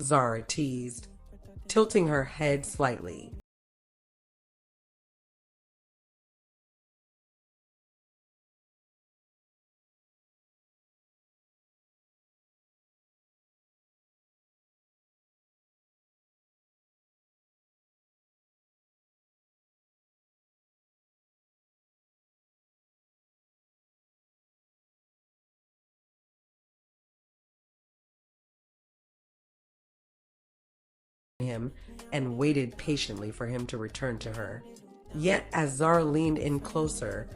Zara teased, tilting her head slightly. Him and waited patiently for him to return to her. Yet, as Zara leaned in closer,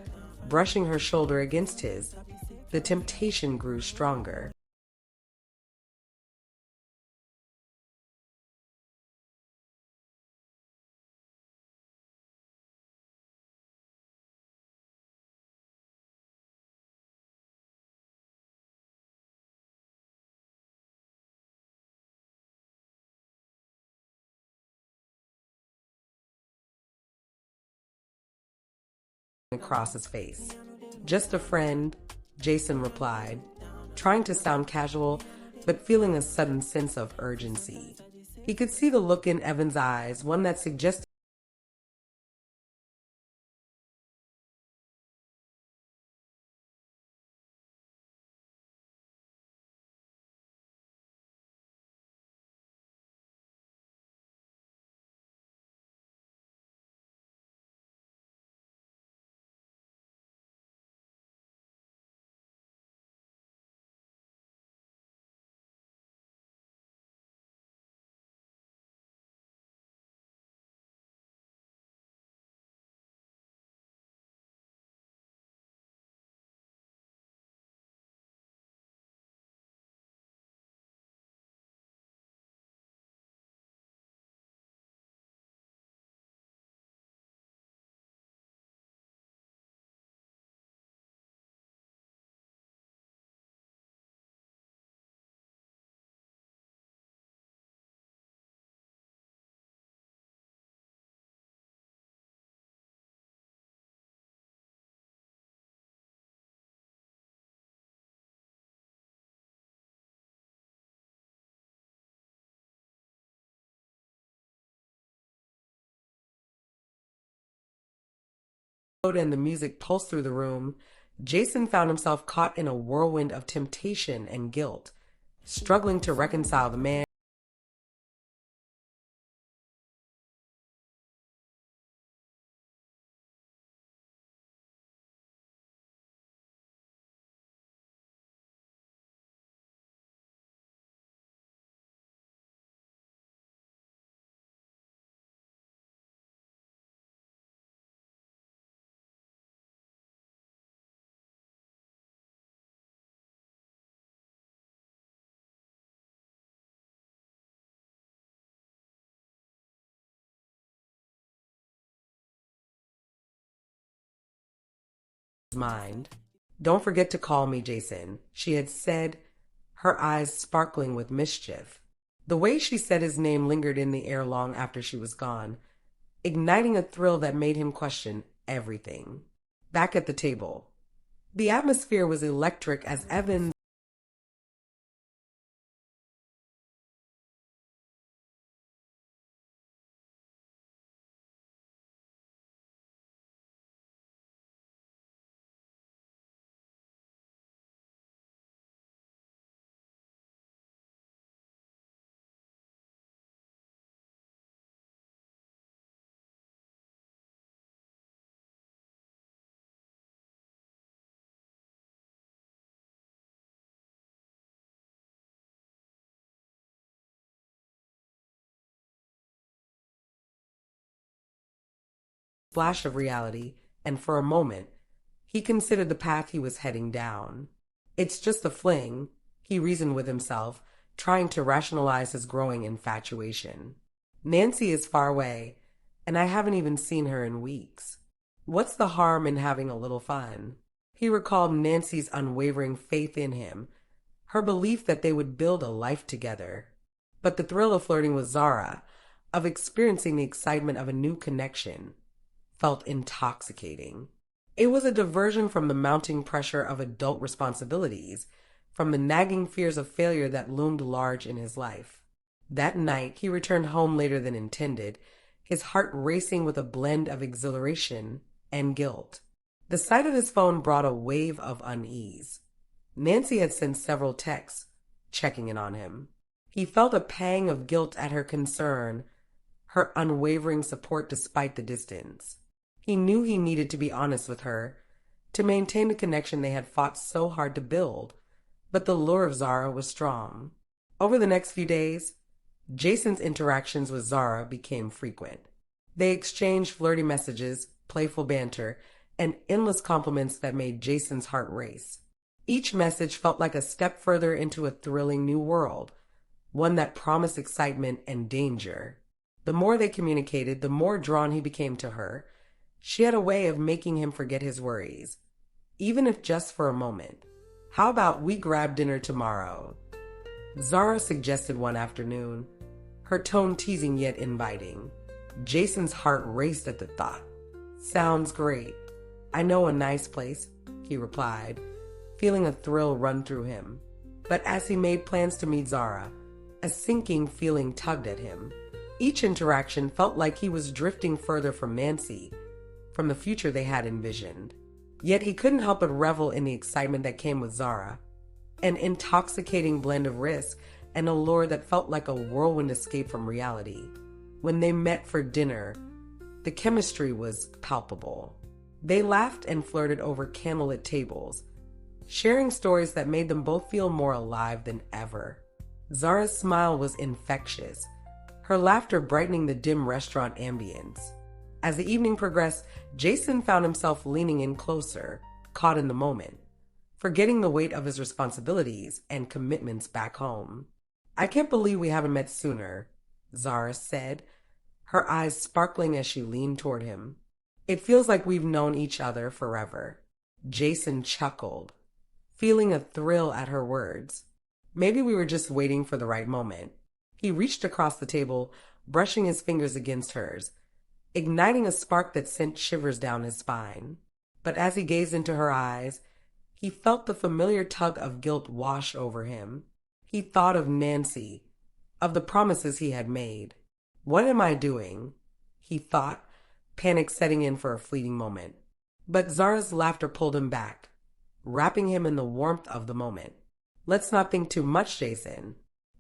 brushing her shoulder against his, the temptation grew stronger. Across his face. Just a friend, Jason replied, trying to sound casual, but feeling a sudden sense of urgency. He could see the look in Evan's eyes, one that suggested and the music pulsed through the room. Jason found himself caught in a whirlwind of temptation and guilt, struggling to reconcile the man mind. "Don't forget to call me Jason," she had said, her eyes sparkling with mischief. The way she said his name lingered in the air long after she was gone, igniting a thrill that made him question everything. Back at the table, the atmosphere was electric as Evan flash of reality, and for a moment, he considered the path he was heading down. It's just a fling, he reasoned with himself, trying to rationalize his growing infatuation. Nancy is far away, and I haven't even seen her in weeks. What's the harm in having a little fun? He recalled Nancy's unwavering faith in him, her belief that they would build a life together. But the thrill of flirting with Zara, of experiencing the excitement of a new connection, felt intoxicating. It was a diversion from the mounting pressure of adult responsibilities, from the nagging fears of failure that loomed large in his life. That night, he returned home later than intended, his heart racing with a blend of exhilaration and guilt. The sight of his phone brought a wave of unease. Nancy had sent several texts, checking in on him. He felt a pang of guilt at her concern, her unwavering support despite the distance. He knew he needed to be honest with her, to maintain the connection they had fought so hard to build, but the lure of Zara was strong. Over the next few days, Jason's interactions with Zara became frequent. They exchanged flirty messages, playful banter, and endless compliments that made Jason's heart race. Each message felt like a step further into a thrilling new world, one that promised excitement and danger. The more they communicated, the more drawn he became to her. She had a way of making him forget his worries, even if just for a moment. "How about we grab dinner tomorrow?" Zara suggested one afternoon, her tone teasing yet inviting. Jason's heart raced at the thought. "Sounds great. I know a nice place," he replied, feeling a thrill run through him. But as he made plans to meet Zara, a sinking feeling tugged at him. Each interaction felt like he was drifting further from Nancy, from the future they had envisioned. Yet he couldn't help but revel in the excitement that came with Zara, an intoxicating blend of risk and allure that felt like a whirlwind escape from reality. When they met for dinner, the chemistry was palpable. They laughed and flirted over candlelit tables, sharing stories that made them both feel more alive than ever. Zara's smile was infectious, her laughter brightening the dim restaurant ambience. As the evening progressed, Jason found himself leaning in closer, caught in the moment, forgetting the weight of his responsibilities and commitments back home. "I can't believe we haven't met sooner," Zara said, her eyes sparkling as she leaned toward him. "It feels like we've known each other forever." Jason chuckled, feeling a thrill at her words. Maybe we were just waiting for the right moment. He reached across the table, brushing his fingers against hers, igniting a spark that sent shivers down his spine. But as he gazed into her eyes, he felt the familiar tug of guilt wash over him. He thought of Nancy, of the promises he had made. "What am I doing?" he thought, panic setting in for a fleeting moment. But Zara's laughter pulled him back, wrapping him in the warmth of the moment. "Let's not think too much, Jason.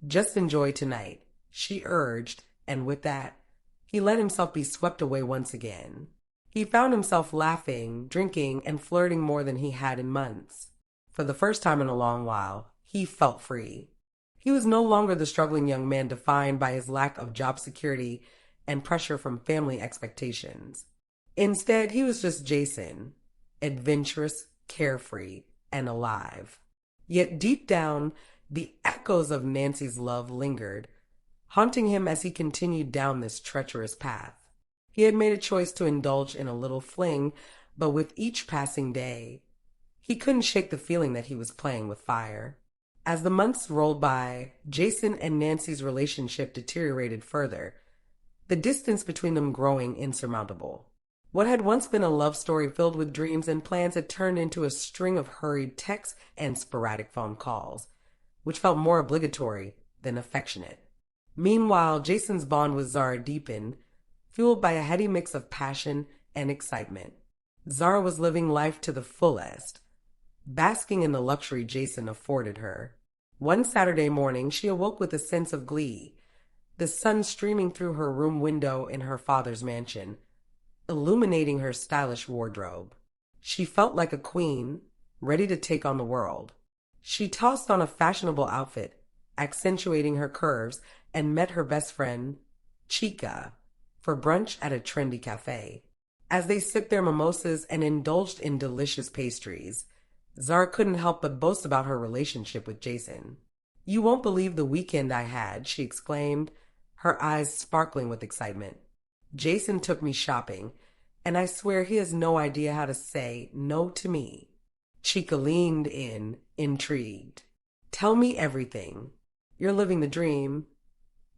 Just enjoy tonight," she urged, and with that, he let himself be swept away once again. He found himself laughing, drinking, and flirting more than he had in months. For the first time in a long while, he felt free. He was no longer the struggling young man defined by his lack of job security and pressure from family expectations. Instead, he was just Jason, adventurous, carefree, and alive. Yet deep down, the echoes of Nancy's love lingered, haunting him as he continued down this treacherous path. He had made a choice to indulge in a little fling, but with each passing day, he couldn't shake the feeling that he was playing with fire. As the months rolled by, Jason and Nancy's relationship deteriorated further, the distance between them growing insurmountable. What had once been a love story filled with dreams and plans had turned into a string of hurried texts and sporadic phone calls, which felt more obligatory than affectionate. Meanwhile, Jason's bond with Zara deepened, fueled by a heady mix of passion and excitement. Zara was living life to the fullest, basking in the luxury Jason afforded her. One Saturday morning, she awoke with a sense of glee, the sun streaming through her room window in her father's mansion, illuminating her stylish wardrobe. She felt like a queen, ready to take on the world. She tossed on a fashionable outfit, accentuating her curves, and met her best friend, Chica, for brunch at a trendy cafe. As they sipped their mimosas and indulged in delicious pastries, Zara couldn't help but boast about her relationship with Jason. "You won't believe the weekend I had," she exclaimed, her eyes sparkling with excitement. "Jason took me shopping, and I swear he has no idea how to say no to me." Chica leaned in, intrigued. "Tell me everything. You're living the dream."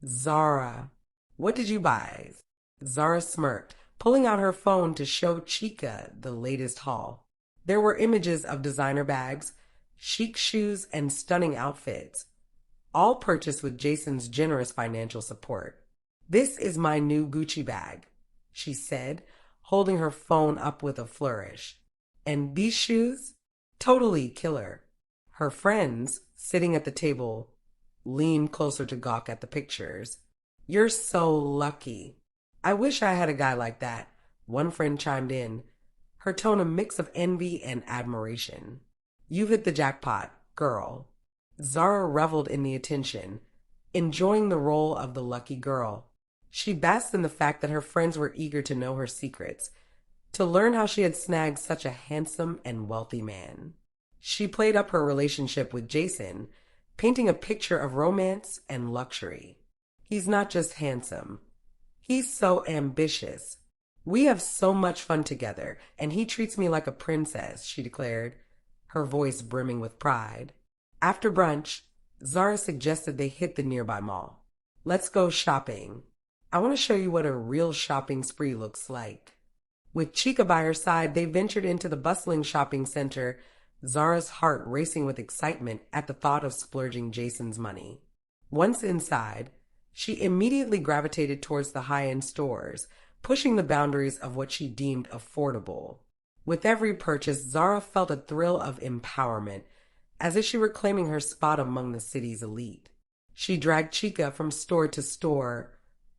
"Zara, what did you buy?" Zara smirked, pulling out her phone to show Chica the latest haul. There were images of designer bags, chic shoes, and stunning outfits, all purchased with Jason's generous financial support. "This is my new Gucci bag," she said, holding her phone up with a flourish. "And these shoes? Totally killer." Her friends, sitting at the table, leaned closer to gawk at the pictures. "You're so lucky." "I wish I had a guy like that," one friend chimed in, her tone a mix of envy and admiration. "You've hit the jackpot, girl." Zara reveled in the attention, enjoying the role of the lucky girl. She basked in the fact that her friends were eager to know her secrets, to learn how she had snagged such a handsome and wealthy man. She played up her relationship with Jason, painting a picture of romance and luxury. "He's not just handsome. He's so ambitious. We have so much fun together, and he treats me like a princess," she declared, her voice brimming with pride. After brunch, Zara suggested they hit the nearby mall. "Let's go shopping. I want to show you what a real shopping spree looks like." With Chica by her side, they ventured into the bustling shopping center, Zara's heart racing with excitement at the thought of splurging Jason's money. Once inside, she immediately gravitated towards the high-end stores, pushing the boundaries of what she deemed affordable. With every purchase, Zara felt a thrill of empowerment, as if she were claiming her spot among the city's elite. She dragged Chica from store to store,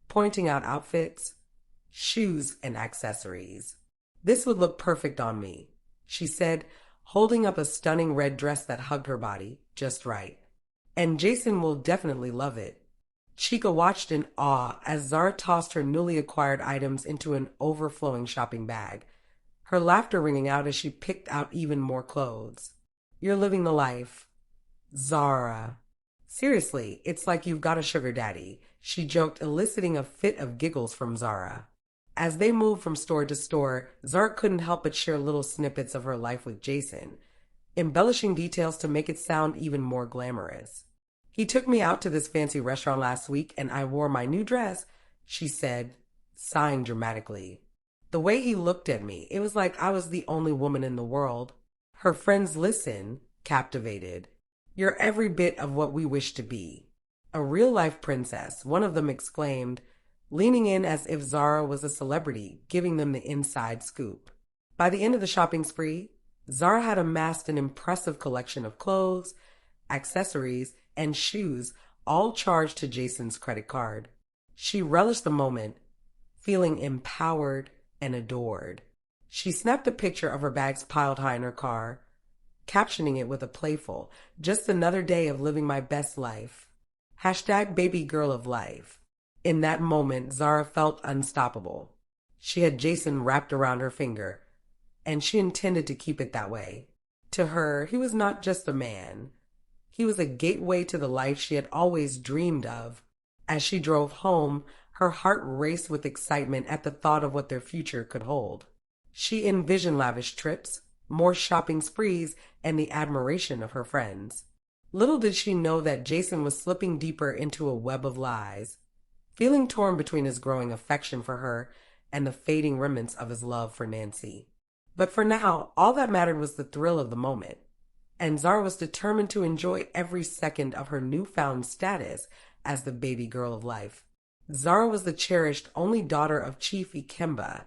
pointing out outfits, shoes, and accessories. "This would look perfect on me," she said, holding up a stunning red dress that hugged her body just right. "And Jason will definitely love it." Chica watched in awe as Zara tossed her newly acquired items into an overflowing shopping bag, her laughter ringing out as she picked out even more clothes. "You're living the life, Zara. Seriously, it's like you've got a sugar daddy," she joked, eliciting a fit of giggles from Zara. As they moved from store to store, Zara couldn't help but share little snippets of her life with Jason, embellishing details to make it sound even more glamorous. "He took me out to this fancy restaurant last week and I wore my new dress," she said, sighing dramatically. "The way he looked at me, it was like I was the only woman in the world." Her friends listened, captivated. "You're every bit of what we wish to be. A real-life princess," one of them exclaimed, leaning in as if Zara was a celebrity, giving them the inside scoop. By the end of the shopping spree, Zara had amassed an impressive collection of clothes, accessories, and shoes, all charged to Jason's credit card. She relished the moment, feeling empowered and adored. She snapped a picture of her bags piled high in her car, captioning it with a playful, "Just another day of living my best life. #BabyGirlOfLife." In that moment, Zara felt unstoppable. She had Jason wrapped around her finger, and she intended to keep it that way. To her, he was not just a man. He was a gateway to the life she had always dreamed of. As she drove home, her heart raced with excitement at the thought of what their future could hold. She envisioned lavish trips, more shopping sprees, and the admiration of her friends. Little did she know that Jason was slipping deeper into a web of lies, feeling torn between his growing affection for her and the fading remnants of his love for Nancy. But for now, all that mattered was the thrill of the moment, and Zara was determined to enjoy every second of her newfound status as the baby girl of life. Zara was the cherished only daughter of Chief Ikemba,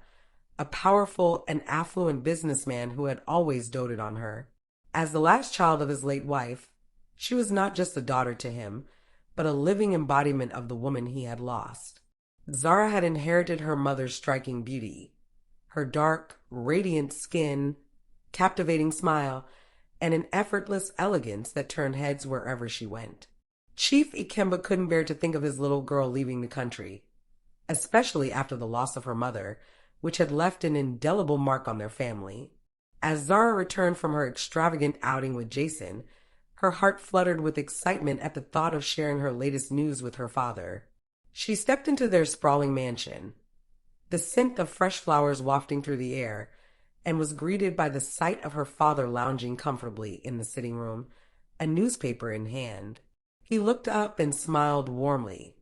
a powerful and affluent businessman who had always doted on her. As the last child of his late wife, she was not just a daughter to him, but a living embodiment of the woman he had lost. Zara had inherited her mother's striking beauty, her dark, radiant skin, captivating smile, and an effortless elegance that turned heads wherever she went. Chief Ikemba couldn't bear to think of his little girl leaving the country, especially after the loss of her mother, which had left an indelible mark on their family. As Zara returned from her extravagant outing with Jason, her heart fluttered with excitement at the thought of sharing her latest news with her father. She stepped into their sprawling mansion, the scent of fresh flowers wafting through the air, and was greeted by the sight of her father lounging comfortably in the sitting room, a newspaper in hand. He looked up and smiled warmly,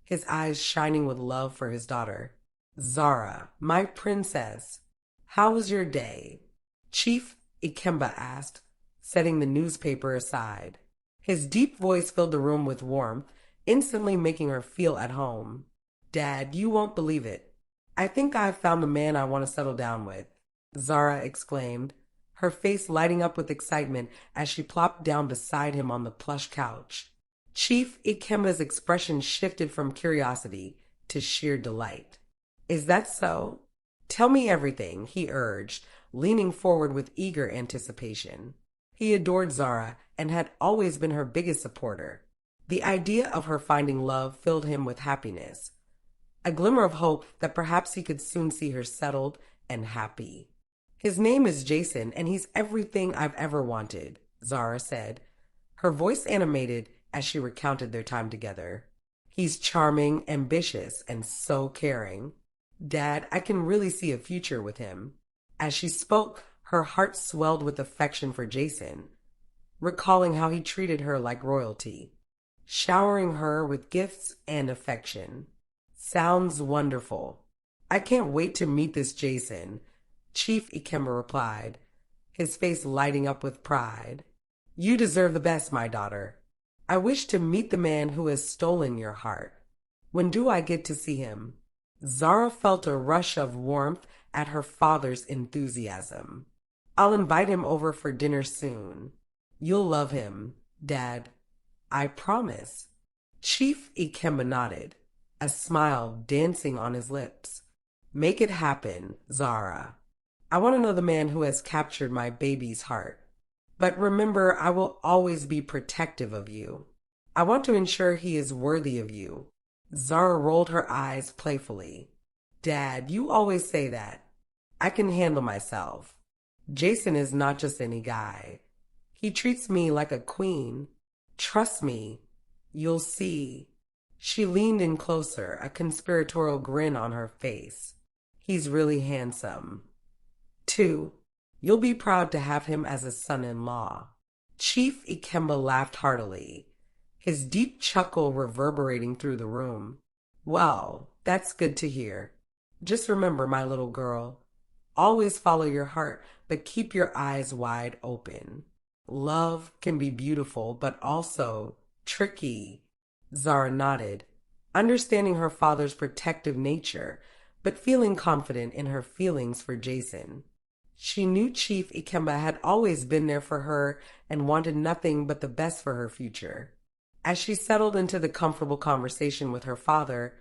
his eyes shining with love for his daughter. "Zara, my princess, how was your day?" Chief Ikemba asked, setting the newspaper aside. His deep voice filled the room with warmth, instantly making her feel at home. Dad, you won't believe it. I think I've found the man I want to settle down with, Zara exclaimed, her face lighting up with excitement as she plopped down beside him on the plush couch. Chief Ikemba's expression shifted from curiosity to sheer delight. Is that so? Tell me everything, he urged, leaning forward with eager anticipation. He adored Zara and had always been her biggest supporter. The idea of her finding love filled him with happiness, a glimmer of hope that perhaps he could soon see her settled and happy. His name is Jason, and he's everything I've ever wanted, Zara said, her voice animated as she recounted their time together. He's charming, ambitious, and so caring. Dad, I can really see a future with him. As she spoke, her heart swelled with affection for Jason, recalling how he treated her like royalty, showering her with gifts and affection. Sounds wonderful. I can't wait to meet this Jason, Chief Ikemba replied, his face lighting up with pride. You deserve the best, my daughter. I wish to meet the man who has stolen your heart. When do I get to see him? Zara felt a rush of warmth at her father's enthusiasm. I'll invite him over for dinner soon. You'll love him, Dad. I promise. Chief Ikemba nodded, a smile dancing on his lips. Make it happen, Zara. I want to know the man who has captured my baby's heart. But remember, I will always be protective of you. I want to ensure he is worthy of you. Zara rolled her eyes playfully. Dad, you always say that. I can handle myself. Jason is not just any guy. He treats me like a queen. Trust me. You'll see. She leaned in closer, a conspiratorial grin on her face. He's really handsome. 2. You'll be proud to have him as a son-in-law. Chief Ikemba laughed heartily, his deep chuckle reverberating through the room. Well, that's good to hear. Just remember, my little girl, always follow your heart, but keep your eyes wide open. Love can be beautiful, but also tricky. Zara nodded, understanding her father's protective nature, but feeling confident in her feelings for Jason. She knew Chief Ikemba had always been there for her and wanted nothing but the best for her future. As she settled into the comfortable conversation with her father,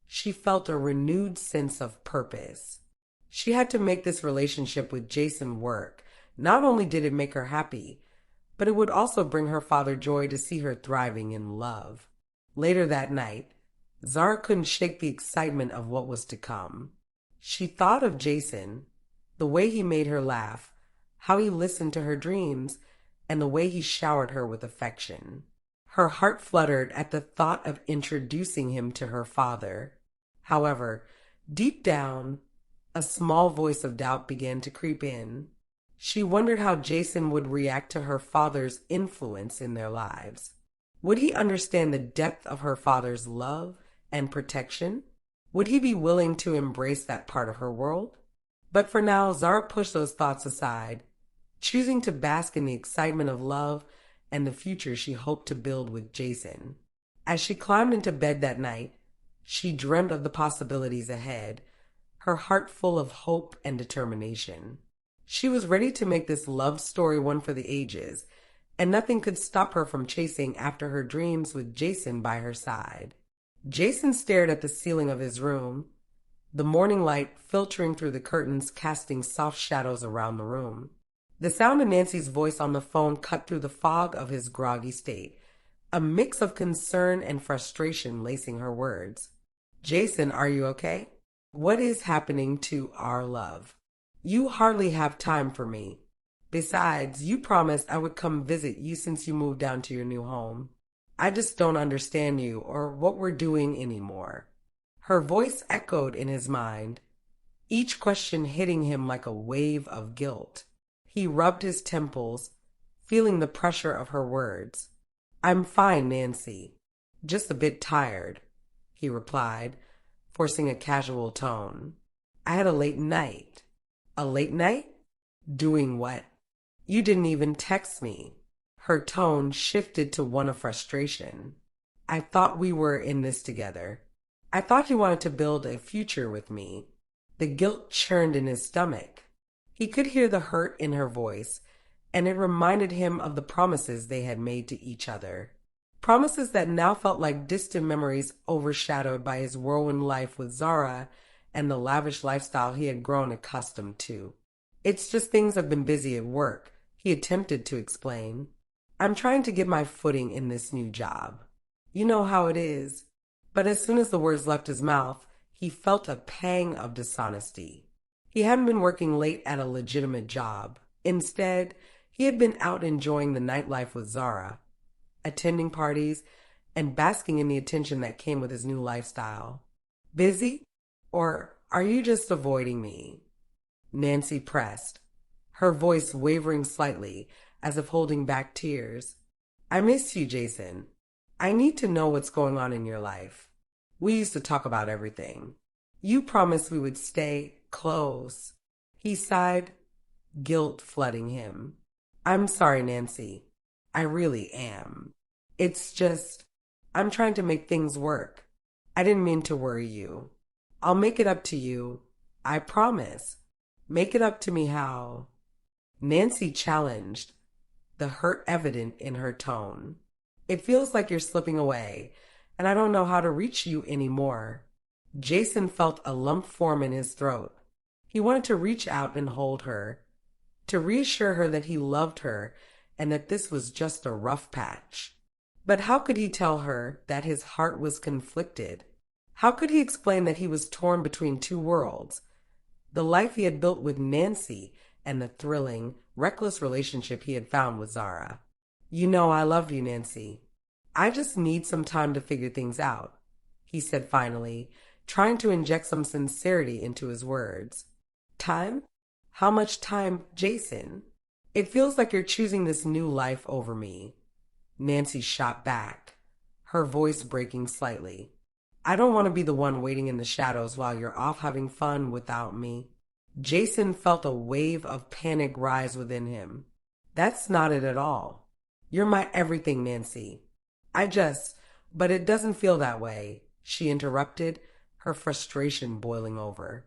she felt a renewed sense of purpose. She had to make this relationship with Jason work. Not only did it make her happy, but it would also bring her father joy to see her thriving in love. Later that night, Zara couldn't shake the excitement of what was to come. She thought of Jason, the way he made her laugh, how he listened to her dreams, and the way he showered her with affection. Her heart fluttered at the thought of introducing him to her father. However, deep down, a small voice of doubt began to creep in. She wondered how Jason would react to her father's influence in their lives. Would he understand the depth of her father's love and protection? Would he be willing to embrace that part of her world? But for now, Zara pushed those thoughts aside, choosing to bask in the excitement of love and the future she hoped to build with Jason. As she climbed into bed that night, she dreamt of the possibilities ahead, her heart full of hope and determination. She was ready to make this love story one for the ages, and nothing could stop her from chasing after her dreams with Jason by her side. Jason stared at the ceiling of his room, the morning light filtering through the curtains, casting soft shadows around the room. The sound of Nancy's voice on the phone cut through the fog of his groggy state, a mix of concern and frustration lacing her words. Jason, are you okay? What is happening to our love? You hardly have time for me. Besides, you promised I would come visit you since you moved down to your new home. I just don't understand you or what we're doing anymore. Her voice echoed in his mind, each question hitting him like a wave of guilt. He rubbed his temples, feeling the pressure of her words. I'm fine, Nancy. Just a bit tired, he replied, forcing a casual tone. I had a late night. A late night? Doing what? You didn't even text me. Her tone shifted to one of frustration. I thought we were in this together. I thought you wanted to build a future with me. The guilt churned in his stomach. He could hear the hurt in her voice, and it reminded him of the promises they had made to each other. Promises that now felt like distant memories overshadowed by his whirlwind life with Zara and the lavish lifestyle he had grown accustomed to. It's just things have been busy at work, he attempted to explain. I'm trying to get my footing in this new job. You know how it is. But as soon as the words left his mouth, he felt a pang of dishonesty. He hadn't been working late at a legitimate job. Instead, he had been out enjoying the nightlife with Zara, attending parties, and basking in the attention that came with his new lifestyle. Busy? Or are you just avoiding me? Nancy pressed, her voice wavering slightly as if holding back tears. I miss you, Jason. I need to know what's going on in your life. We used to talk about everything. You promised we would stay close. He sighed, guilt flooding him. I'm sorry, Nancy. I really am. It's just, I'm trying to make things work. I didn't mean to worry you. I'll make it up to you. I promise. Make it up to me how? Nancy challenged, the hurt evident in her tone. It feels like you're slipping away, and I don't know how to reach you anymore. Jason felt a lump form in his throat. He wanted to reach out and hold her, to reassure her that he loved her and that this was just a rough patch. But how could he tell her that his heart was conflicted? How could he explain that he was torn between two worlds? The life he had built with Nancy and the thrilling, reckless relationship he had found with Zara. You know I love you, Nancy. I just need some time to figure things out, he said finally, trying to inject some sincerity into his words. Time? How much time, Jason? It feels like you're choosing this new life over me. Nancy shot back, her voice breaking slightly. I don't want to be the one waiting in the shadows while you're off having fun without me. Jason felt a wave of panic rise within him. That's not it at all. You're my everything, Nancy. But it doesn't feel that way, she interrupted, her frustration boiling over.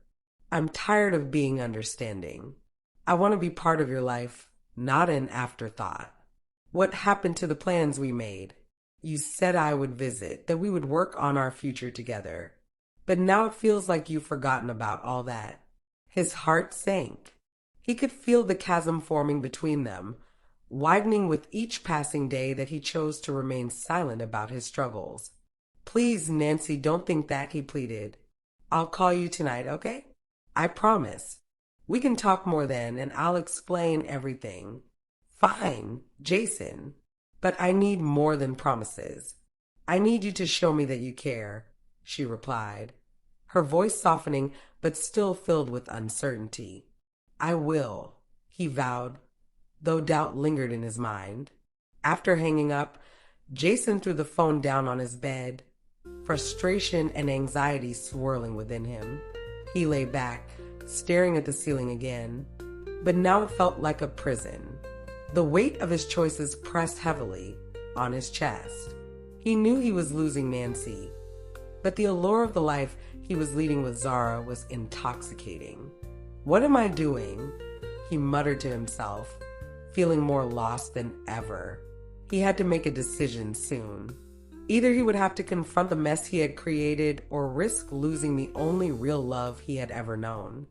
I'm tired of being understanding. I want to be part of your life, not an afterthought. What happened to the plans we made? You said I would visit, that we would work on our future together. But now it feels like you've forgotten about all that. His heart sank. He could feel the chasm forming between them, widening with each passing day that he chose to remain silent about his struggles. Please, Nancy, don't think that, he pleaded. I'll call you tonight, okay? I promise. We can talk more then, and I'll explain everything. Fine, Jason. But I need more than promises. I need you to show me that you care, she replied, her voice softening but still filled with uncertainty. I will, he vowed, though doubt lingered in his mind. After hanging up, Jason threw the phone down on his bed, frustration and anxiety swirling within him. He lay back, staring at the ceiling again, but now it felt like a prison. The weight of his choices pressed heavily on his chest. He knew he was losing Nancy, but the allure of the life he was leading with Zara was intoxicating. What am I doing? He muttered to himself, feeling more lost than ever. He had to make a decision soon. Either he would have to confront the mess he had created or risk losing the only real love he had ever known.